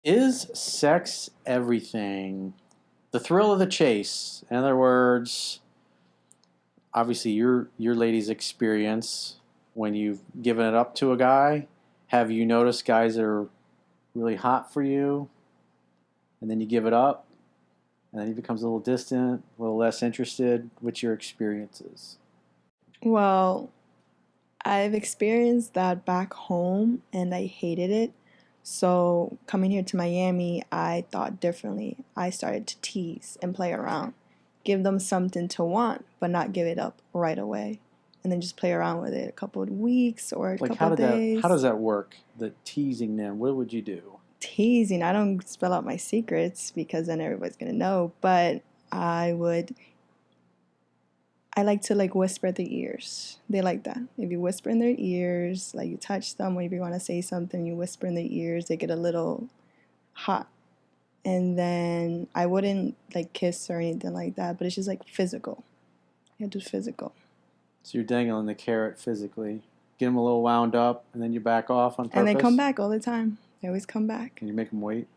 Is sex everything? The thrill of the chase. In other words, obviously your lady's experience when you've given it up to a guy. Have you noticed guys that are really hot for you, and then you give it up, and then he becomes a little distant, a little less interested? What's your experiences? Well, I've experienced that back home and I hated it. So, coming here to Miami, I thought differently. I started to tease and play around, give them something to want, but not give it up right away. And then just play around with it a couple of weeks or a Like couple of how does days. that work? The teasing them. What would you do? Teasing, I don't spell out my secrets because then everybody's gonna know, but I would I like to like whisper at their ears. They like that. If you whisper in their ears, like you touch them, or if you want to say something, you whisper in their ears, they get a little hot. And then I wouldn't like kiss or anything like that, but it's just like physical. You do physical. So you're dangling the carrot physically. Get them a little wound up, and then you back off on And they come purpose, back all the time. They always come back. and you make them wait.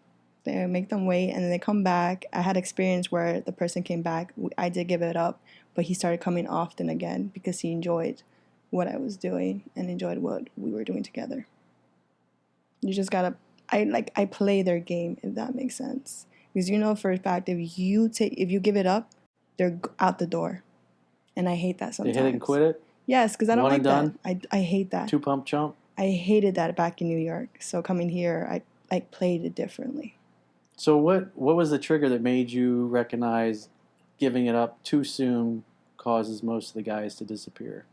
They make them wait and then they come back. I had experience where the person came back. I did give it up, but he started coming often again because he enjoyed what I was doing and enjoyed what we were doing together. You just gotta I play their game if that makes sense. Because you know for a fact if you give it up, they're out the door. And I hate that They hit it and sometimes. quit it. Yes, because I don't One and like that. done. I hate that. Two pump chump. I hated that back in New York. So coming here, I like played it differently. So what was the trigger that made you recognize giving it up too soon causes most of the guys to disappear?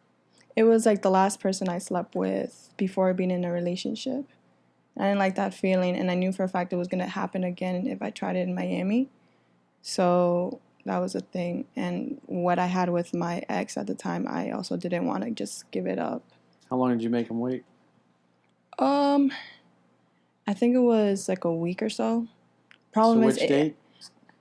It was like the last person I slept with before being in a relationship. I didn't like that feeling, and I knew for a fact it was going to happen again if I tried it in Miami. So that was a thing. And what I had with my ex at the time, I also didn't want to just give it up. How long did you make them wait? Um, I think it was like a week or so. So Problem is, which date?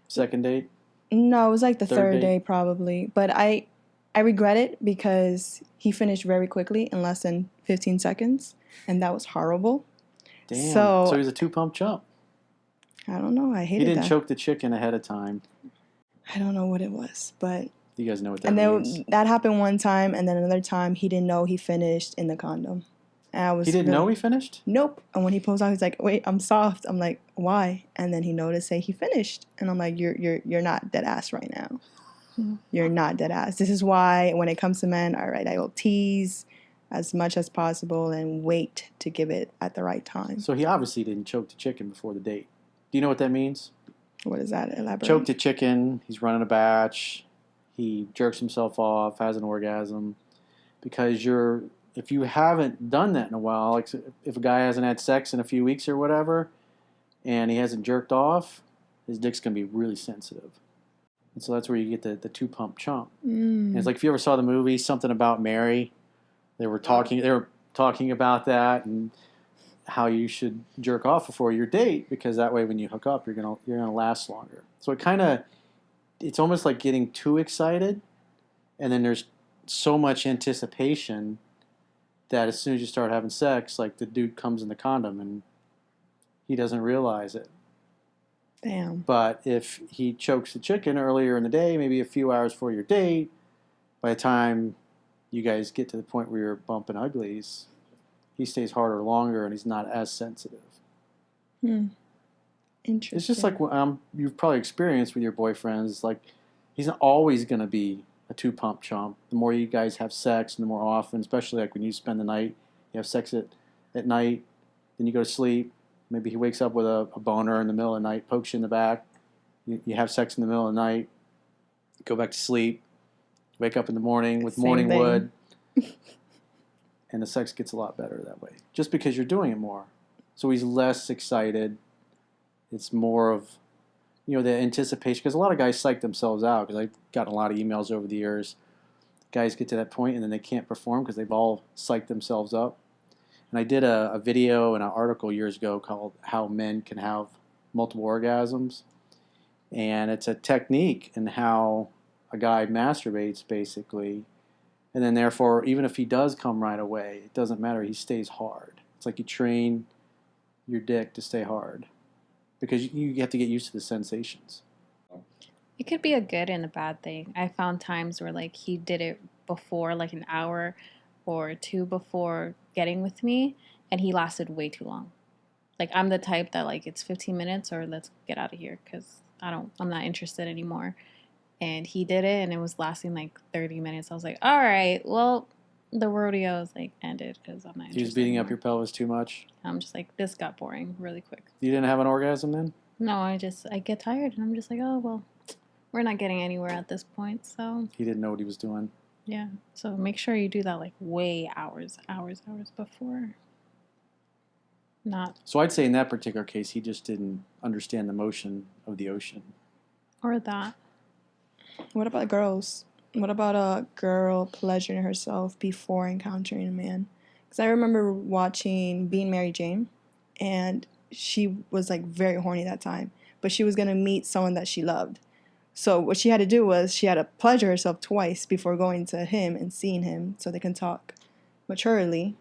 Second date? no, it was like the Third third date? day probably. But I regret it because he finished very quickly in less than 15 seconds, and that was horrible. Damn. So So he's a two pump chump. I don't know. I He hated didn't that. choke the chicken ahead of time. I don't know what it was, but You guys know what that and means. then that happened one time, and then another time he didn't know he finished in the condom. And I He was didn't know really he finished? nope. And when he pulls out, he's like, "Wait, I'm soft." I'm like, "Why?" And then he noticed say he finished, and I'm like, "You're not dead ass right now. You're not dead ass. This is why when it comes to men, all right, I will tease as much as possible and wait to give it at the right time." So he obviously didn't choke the chicken before the date. Do you know what that means? What is that? Elaborate. Choked the chicken. He's running a batch. He jerks himself off, has an orgasm. Because if you haven't done that in a while, like if a guy hasn't had sex in a few weeks or whatever, and he hasn't jerked off, his dick's gonna be really sensitive. And so that's where you get the two pump chump. And it's like if you ever saw the movie Something About Mary, they were talking about that and how you should jerk off before your date because that way when you hook up you're gonna last longer. So it's almost like getting too excited, and then there's so much anticipation that as soon as you start having sex, like the dude comes in the condom and he doesn't realize it. Damn. But if he chokes the chicken earlier in the day, maybe a few hours before your date, by the time you guys get to the point where you're bumping uglies, he stays harder longer and he's not as sensitive. Interesting. It's just like you've probably experienced with your boyfriends. It's like he's not always going to be a two pump chump. The more you guys have sex and the more often, especially like when you spend the night, you have sex at night, then you go to sleep. Maybe he wakes up with a boner in the middle of the night, pokes you in the back. You have sex in the middle of the night, go back to sleep, wake up in the morning with Same morning thing. wood, and the sex gets a lot better that way. Just because you're doing it more. So he's less excited. It's more of, the anticipation. Because a lot of guys psych themselves out. Because I've gotten a lot of emails over the years. Guys get to that point and then they can't perform because they've all psyched themselves up. And I did a video and an article years ago called How Men Can Have Multiple Orgasms. And it's a technique in how a guy masturbates, basically. And then therefore, even if he does come right away, it doesn't matter. He stays hard. It's like you train your dick to stay hard. because you have to get used to the sensations. It could be a good and a bad thing. I found times where like he did it before, like an hour or two before getting with me, and he lasted way too long. Like I'm the type that like it's 15 minutes or let's get out of here because I'm not interested anymore. And he did it and it was lasting like 30 minutes. I was like, all right, well, the rodeo is like ended because I'm not interested. He was beating anymore. up your pelvis too much. I'm just like, this got boring really quick. You didn't have an orgasm then? No, I get tired and I'm just like, oh, well, we're not getting anywhere at this point. So He didn't know what he was doing. yeah. So make sure you do that like way hours before. Not. So I'd say in that particular case, he just didn't understand the motion of the ocean. Or that. What about girls? What about a girl pleasuring herself before encountering a man? Because I remember watching Being Mary Jane, and she was like very horny that time, but she was gonna meet someone that she loved. So what she had to do was she had to pleasure herself twice before going to him and seeing him, so they can talk maturely,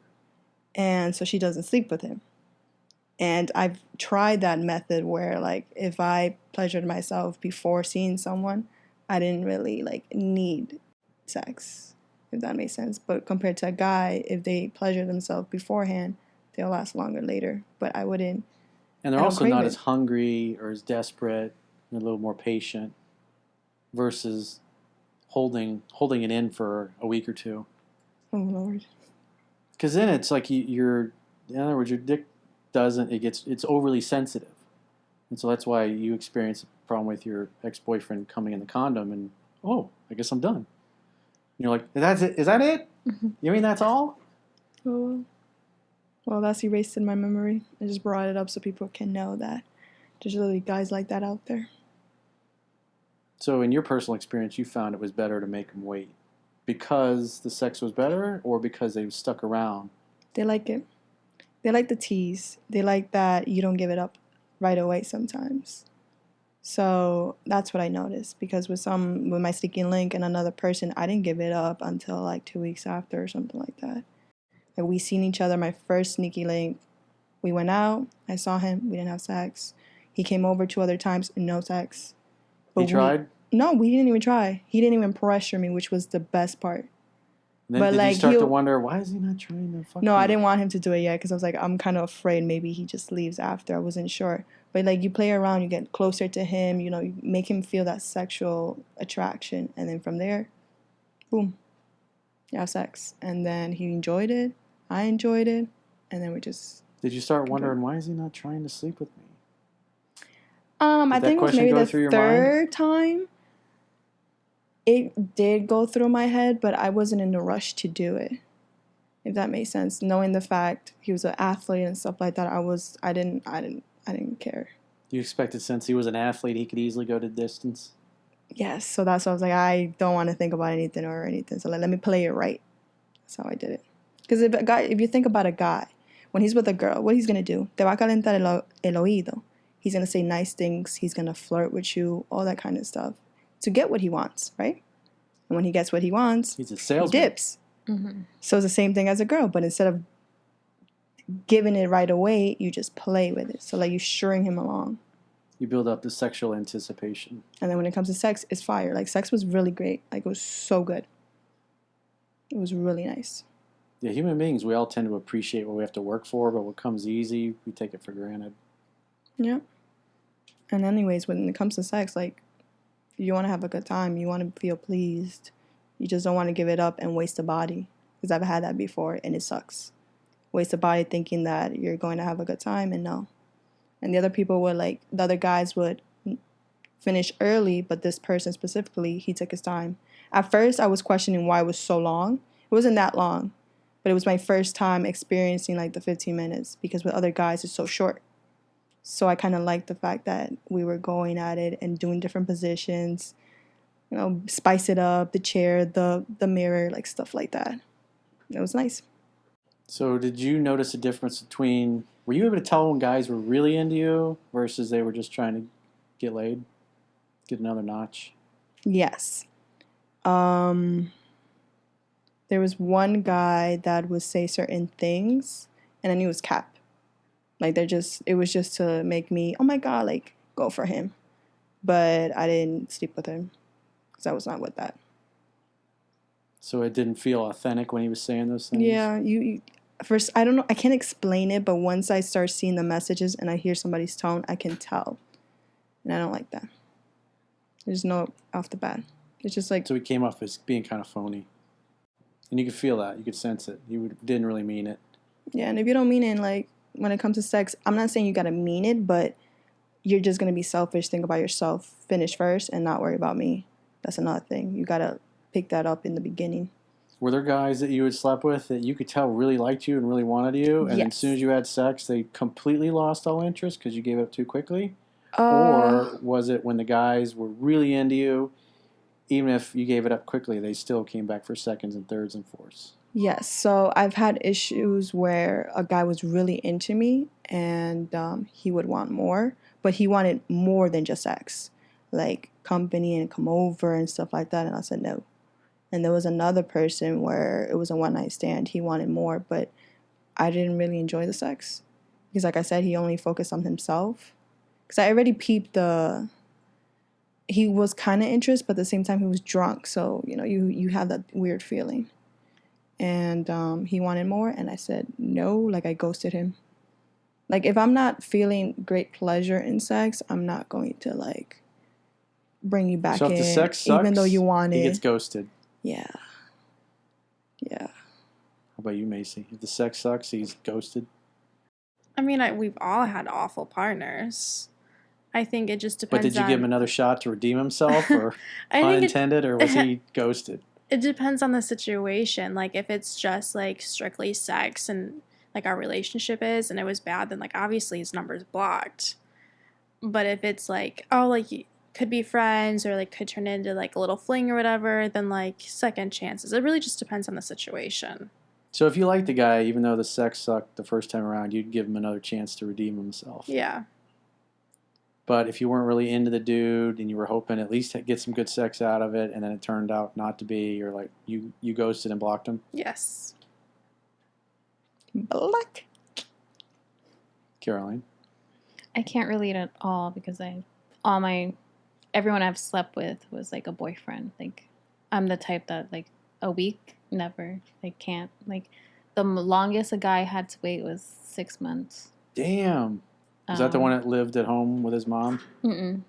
and so she doesn't sleep with him. And I've tried that method where like if I pleasured myself before seeing someone, I didn't really like need sex, if that makes sense. But compared to a guy, if they pleasure themselves beforehand, they'll last longer later. But I wouldn't. And they're also not as hungry or as desperate, and a little more patient versus holding it in for a week or two. Oh Lord. Because then it's like in other words, your dick it's overly sensitive. And so that's why you experience a problem with your ex-boyfriend coming in the condom and, oh, I guess I'm done. And you're like, that's it? Is that it? Mm-hmm. You mean that's all? Oh, well, that's erased in my memory. I just brought it up so people can know that there's really guys like that out there. So in your personal experience, you found it was better to make them wait because the sex was better or because they stuck around? They like it. They like the tease. They like that you don't give it up right away sometimes. So that's what I noticed because with my sneaky link and another person, I didn't give it up until like 2 weeks after or something like that. Like we seen each other, my first sneaky link, we went out, I saw him, we didn't have sex. He came over 2 other times, no sex. But he tried? No, we didn't even try. He didn't even pressure me, which was the best part. And then did you start to wonder, why is he not trying to fuck No, me? I didn't want him to do it yet because I was like, I'm kind of afraid maybe he just leaves after. I wasn't sure. But like you play around, you get closer to him, you make him feel that sexual attraction. And then from there, boom, you have sex. And then he enjoyed it. I enjoyed it. And then we just... Did you start wondering, why is he not trying to sleep with me? I think it was maybe the third time. It did go through my head, but I wasn't in a rush to do it, if that makes sense. Knowing the fact he was an athlete and stuff like that, I didn't care. You expected since he was an athlete, he could easily go to distance? Yes, so that's why I was like, I don't want to think about anything. So let me play it right. That's how I did it. Because if you think about a guy, when he's with a girl, what he's gonna do? Te va a calentar el oído. He's gonna say nice things. He's gonna flirt with you, all that kind of stuff, to get what he wants, right? And when he gets what he wants, he's a salesman. He dips. Mm-hmm. So it's the same thing as a girl, but instead of giving it right away, you just play with it. So like you string him along. You build up the sexual anticipation. And then when it comes to sex, it's fire. Like sex was really great. Like it was so good. It was really nice. Yeah, human beings, we all tend to appreciate what we have to work for, but what comes easy, we take it for granted. Yeah. And anyways, when it comes to sex, like you want to have a good time. You want to feel pleased. You just don't want to give it up and waste a body. Because I've had that before and it sucks. Waste a body thinking that you're going to have a good time and no. And the other guys would finish early, but this person specifically, he took his time. At first, I was questioning why it was so long. It wasn't that long, but it was my first time experiencing like the 15 minutes because with other guys, it's so short. So I kind of liked the fact that we were going at it and doing different positions, spice it up, the chair, the mirror, like stuff like that. It was nice. So did you notice a difference were you able to tell when guys were really into you versus they were just trying to get laid, get another notch? Yes. There was one guy that would say certain things and I knew it was cap. Like it was just to make me, oh my God, like go for him. But I didn't sleep with him because I was not with that. So it didn't feel authentic when he was saying those things? Yeah, you first, I don't know, I can't explain it, but once I start seeing the messages and I hear somebody's tone, I can tell. And I don't like that. There's no off the bat. It's just like, So he came off as being kind of phony. And you could feel that. You could sense it. You didn't really mean it. yeah, and if you don't mean it, like, when it comes to sex, I'm not saying you gotta mean it, but you're just gonna be selfish, think about yourself, finish first, and not worry about me. That's another thing. You gotta pick that up in the beginning. Were there guys that you had slept with that you could tell really liked you and really wanted you, and then as soon as you had sex, they completely lost all interest because you gave it up too quickly? Or was it when the guys were really into you, even if you gave it up quickly, they still came back for seconds and thirds and fourths? Yes. So I've had issues where a guy was really into me and he would want more, but he wanted more than just sex, like company and come over and stuff like that. And I said no. And there was another person where it was a one night stand. He wanted more, but I didn't really enjoy the sex because, like I said, he only focused on himself. Because I already peeped he was kind of interested, but at the same time he was drunk. So, you have that weird feeling. And he wanted more, and I said no. Like, I ghosted him. Like, if I'm not feeling great pleasure in sex, I'm not going to, like, bring you back in. So if the sex sucks, even though you want it. He gets ghosted. Yeah. Yeah. How about you, Macy? If the sex sucks, he's ghosted? I mean, we've all had awful partners. I think it just depends on... But did you give him another shot to redeem himself, or pun intended, or was he ghosted? It depends on the situation. Like, if it's just, like, strictly sex and, like, our relationship is, and it was bad, then, like, obviously his number's blocked. But if it's, like, oh, like, could be friends, or, like, could turn into, like, a little fling or whatever, then, like, second chances. It really just depends on the situation. So if you liked the guy, even though the sex sucked the first time around, you'd give him another chance to redeem himself. Yeah. But if you weren't really into the dude and you were hoping at least to get some good sex out of it, and then it turned out not to be, you're like, you ghosted and blocked him? Yes. Block. Caroline? I can't relate at all because everyone I've slept with was like a boyfriend. Like, I'm the type that, like, a week, never. I can't. Like, the longest a guy had to wait was 6 months. Damn. Is that the one that lived at home with his mom? Mm-mm.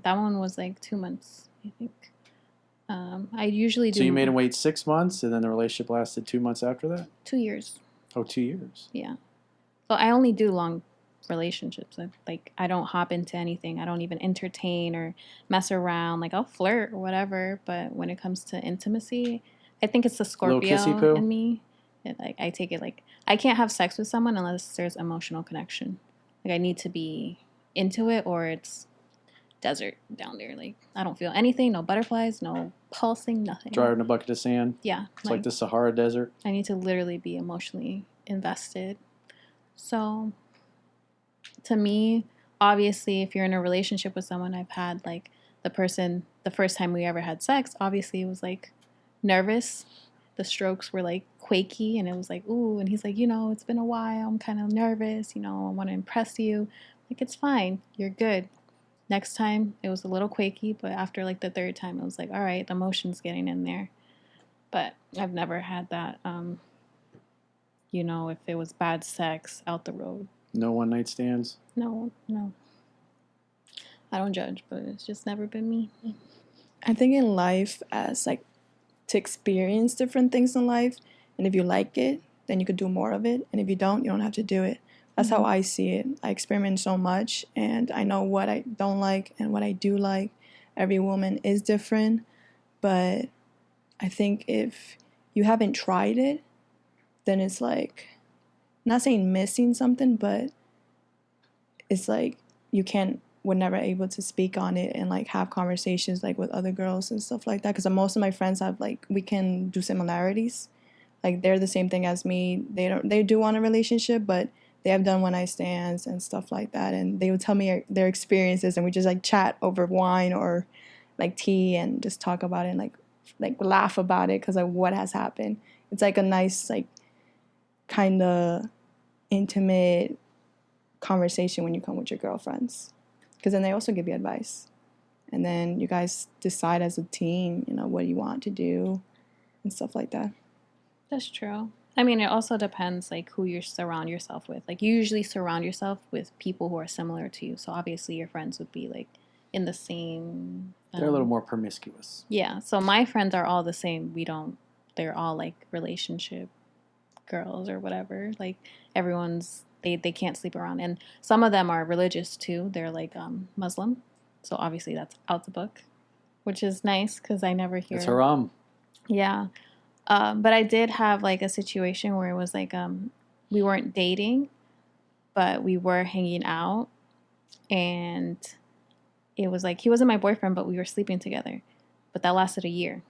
That one was like 2 months, I think. I usually do. So you made him wait 6 months, and then the relationship lasted 2 months after that? 2 years. Oh, 2 years. Yeah. So I only do long relationships. I don't hop into anything. I don't even entertain or mess around. Like, I'll flirt or whatever, but when it comes to intimacy, I think it's the Scorpio in me. I take it like I can't have sex with someone unless there's emotional connection. Like, I need to be into it, or it's desert down there. Like, I don't feel anything, no butterflies, no pulsing, nothing. Drier in a bucket of sand? Yeah. It's like the Sahara Desert? I need to literally be emotionally invested. So, to me, obviously, if you're in a relationship with someone, I've had, like, the first time we ever had sex, obviously it was, like, nervous. The strokes were, like, quaky, and it was like, ooh, and he's like, it's been a while, I'm kind of nervous, I want to impress you. Like, it's fine, you're good. Next time, it was a little quaky, but after, like, the third time, it was like, all right, the emotion's getting in there. But I've never had that, if it was bad sex, out the road. No one-night stands? No. I don't judge, but it's just never been me. I think in life, as, like, to experience different things in life, and if you like it, then you could do more of it, and if you don't have to do it. That's how I see it. I experiment so much, and I know what I don't like and what I do like. Every woman is different, but I think if you haven't tried it, then it's like, not saying missing something, but it's like we're never able to speak on it and, like, have conversations, like, with other girls and stuff like that, because most of my friends have, like, we can do similarities. Like, they're the same thing as me. They do want a relationship, but they have done one-night stands and stuff like that, and they would tell me their experiences, and we just, like, chat over wine or, like, tea and just talk about it and, like laugh about it because, like, what has happened. It's, like, a nice, like, kind of intimate conversation when you come with your girlfriends, because then they also give you advice, and then you guys decide as a team, what you want to do and stuff like that. That's true. I mean, it also depends, like, who you surround yourself with. Like, you usually surround yourself with people who are similar to you. So, obviously, your friends would be, like, in the same... They're a little more promiscuous. Yeah. So, my friends are all the same. They're all, like, relationship girls or whatever. Like, everyone's... They can't sleep around. And some of them are religious, too. They're, like, Muslim. So, obviously, that's out the book, which is nice because I never hear... It's haram. Yeah. But I did have, like, a situation where it was, like, we weren't dating, but we were hanging out, and it was, like, he wasn't my boyfriend, but we were sleeping together, but that lasted a year.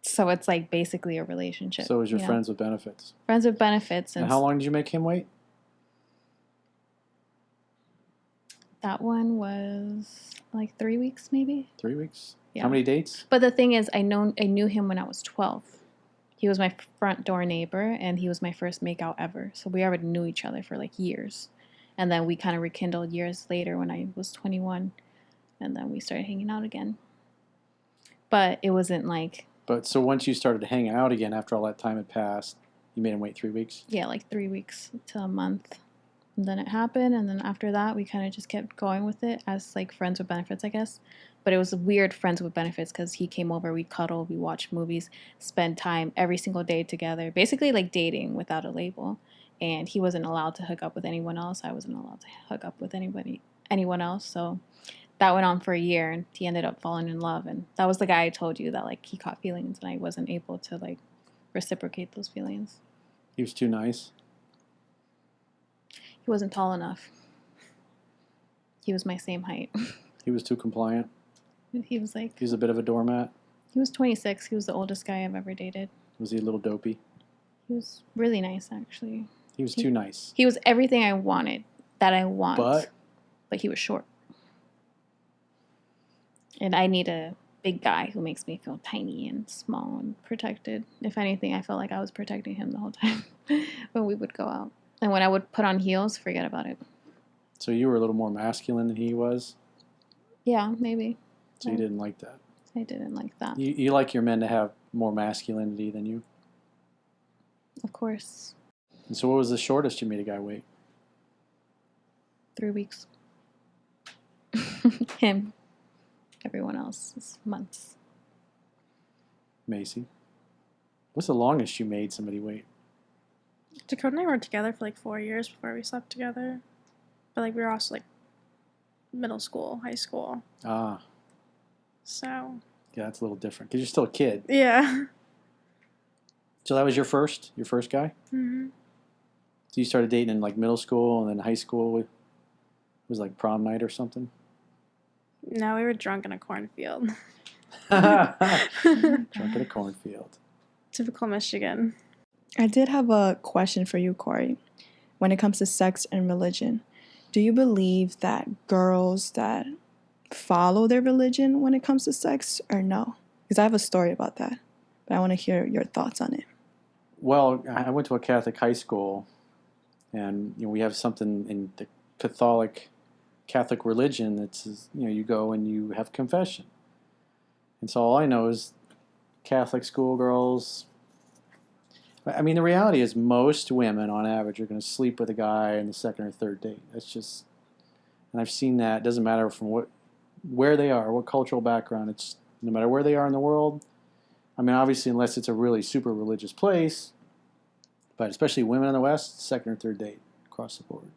So it's, like, basically a relationship. So it was your friends with benefits. Friends with benefits. And how long did you make him wait? That one was, like, 3 weeks, maybe. 3 weeks? Yeah. How many dates? But the thing is, I knew him when I was 12. He was my front door neighbor, and he was my first makeout ever. So we already knew each other for, like, years. And then we kind of rekindled years later when I was 21. And then we started hanging out again. But it wasn't, like... But so once you started hanging out again, after all that time had passed, you made him wait 3 weeks? Yeah, like 3 weeks to a month. And then it happened, and then after that, we kind of just kept going with it as, like, friends with benefits, I guess. But it was weird friends with benefits because he came over, we cuddled, we watched movies, spent time every single day together, basically like dating without a label. And he wasn't allowed to hook up with anyone else. I wasn't allowed to hook up with anyone else. So that went on for a year, and he ended up falling in love. And that was the guy I told you that, like, he caught feelings, and I wasn't able to, like, reciprocate those feelings. He was too nice? He wasn't tall enough. He was my same height. He was too compliant? He was like... He was a bit of a doormat? He was 26. He was the oldest guy I've ever dated. Was he a little dopey? He was really nice, actually. He was too nice. He was everything I wanted, that I want. But he was short. And I need a big guy who makes me feel tiny and small and protected. If anything, I felt like I was protecting him the whole time when we would go out. And when I would put on heels, forget about it. So you were a little more masculine than he was? Yeah, maybe. So you didn't like that? I didn't like that. You like your men to have more masculinity than you? Of course. And so what was the shortest you made a guy wait? 3 weeks. Him. Everyone else is months. Macy? What's the longest you made somebody wait? Dakota and I were together for like 4 years before we slept together. But like we were also like middle school, high school. Ah. So. Yeah, that's a little different because you're still a kid. Yeah. So that was your first guy? Mm-hmm. So you started dating in like middle school and then high school? It was like prom night or something? No, we were drunk in a cornfield. Drunk in a cornfield. Typical Michigan. I did have a question for you, Corey. When it comes to sex and religion, do you believe that girls that follow their religion when it comes to sex or no? Because I have a story about that, but I want to hear your thoughts on it. Well, I went to a Catholic high school, and we have something in the Catholic religion that's, you go and you have confession. And so all I know is Catholic schoolgirls. I mean, the reality is most women on average are going to sleep with a guy in the second or third date. That's just, and I've seen that. It doesn't matter from where they are, what cultural background. It's no matter where they are in the world. I mean, obviously, unless it's a really super religious place, but especially women in the West, second or third date across the board.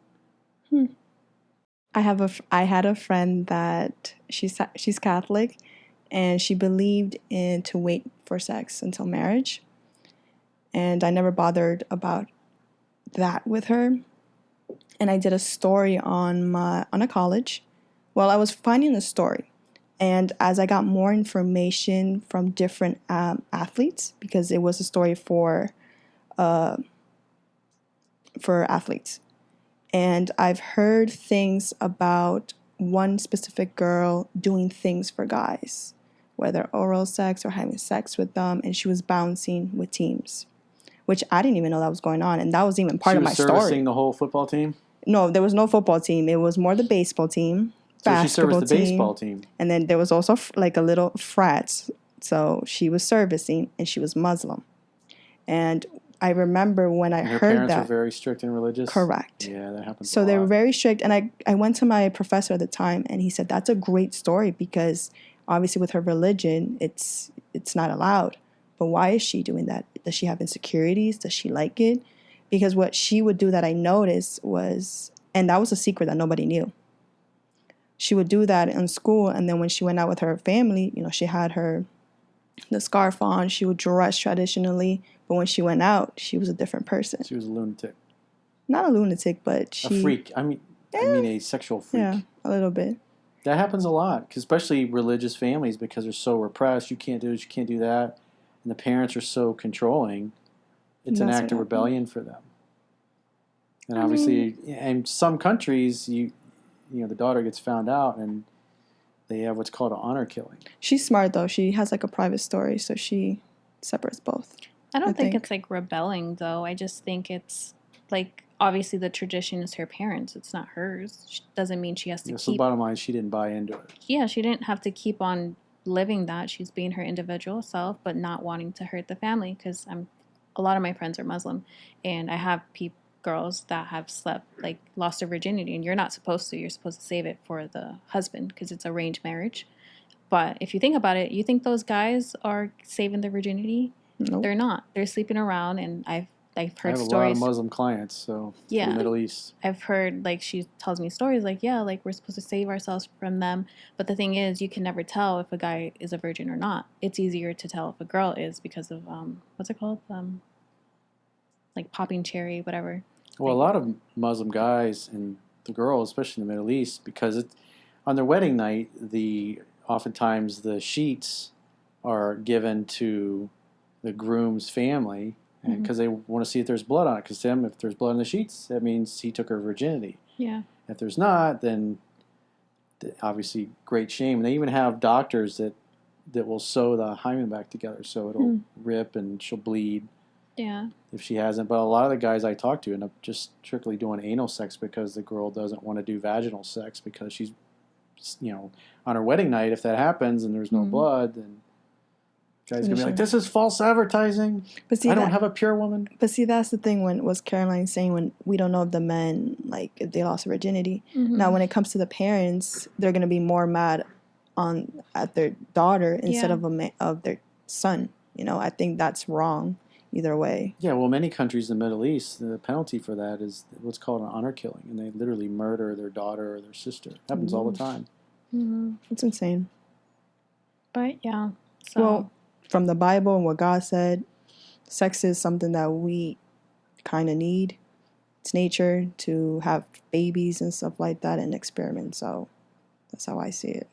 I had a friend that she's Catholic, and she believed in to wait for sex until marriage. And I never bothered about that with her. And I did a story on a college. Well, I was finding the story, and as I got more information from different athletes, because it was a story for athletes, and I've heard things about one specific girl doing things for guys, whether oral sex or having sex with them, and she was bouncing with teams, which I didn't even know that was going on, and that was even part of my story. She was servicing the whole football team? No, there was no football team. It was more the baseball team, So she basketball serviced the team, baseball team. and then there was also like a little frats. So she was servicing, and she was Muslim. And I remember when I And her heard parents that. were very strict and religious? Correct. Yeah, that happens So a they were lot. very strict. And I went to my professor at the time, and he said, that's a great story because obviously with her religion, it's not allowed. But why is she doing that? Does she have insecurities? Does she like it? Because what she would do that I noticed was, and that was a secret that nobody knew. She would do that in school, and then when she went out with her family, she had the scarf on, she would dress traditionally, but when she went out, she was a different person. She was a lunatic. Not a lunatic, but she... A freak. I mean a sexual freak. Yeah, a little bit. That happens a lot, especially religious families, because they're so repressed. You can't do this, you can't do that. And the parents are so controlling. It's an act of rebellion for them. And obviously, in some countries, the daughter gets found out and they have what's called an honor killing. She's smart, though. She has like a private story, so she separates both. I don't think it's like rebelling, though. I just think it's like, obviously the tradition is her parents. It's not hers. Doesn't mean she has to keep... So the bottom line, she didn't buy into it. Yeah, she didn't have to keep on living that. She's being her individual self, but not wanting to hurt the family, because a lot of my friends are Muslim, and I have girls that have lost their virginity, and you're not supposed to. You're supposed to save it for the husband because it's arranged marriage. But if you think about it, you think those guys are saving their virginity? Nope. They're not. They're sleeping around, and I've heard stories. I have a lot of Muslim clients, so yeah, in the Middle East. I've heard, she tells me stories we're supposed to save ourselves from them. But the thing is, you can never tell if a guy is a virgin or not. It's easier to tell if a girl is because of, what's it called? Popping cherry, whatever. Well, a lot of Muslim guys and the girls, especially in the Middle East, because on their wedding night, oftentimes the sheets are given to the groom's family because they want to see if there's blood on it. Because if there's blood on the sheets, that means he took her virginity. Yeah. If there's not, then obviously great shame. And they even have doctors that will sew the hymen back together so it'll rip and she'll bleed. Yeah. If she hasn't. But a lot of the guys I talk to end up just strictly doing anal sex because the girl doesn't want to do vaginal sex because she's, on her wedding night, if that happens and there's no blood, then the guy's going to be like, this is false advertising. But see, I don't have a pure woman. But see, that's the thing was Caroline saying when we don't know if the men, if they lost virginity. Mm-hmm. Now, when it comes to the parents, they're going to be more mad at their daughter instead of their son. I think that's wrong. Either way. Yeah, well, many countries in the Middle East, the penalty for that is what's called an honor killing, and they literally murder their daughter or their sister. It happens all the time. Mm-hmm. It's insane. But, yeah. So. Well, from the Bible and what God said, sex is something that we kind of need. It's nature to have babies and stuff like that and experiment. So that's how I see it.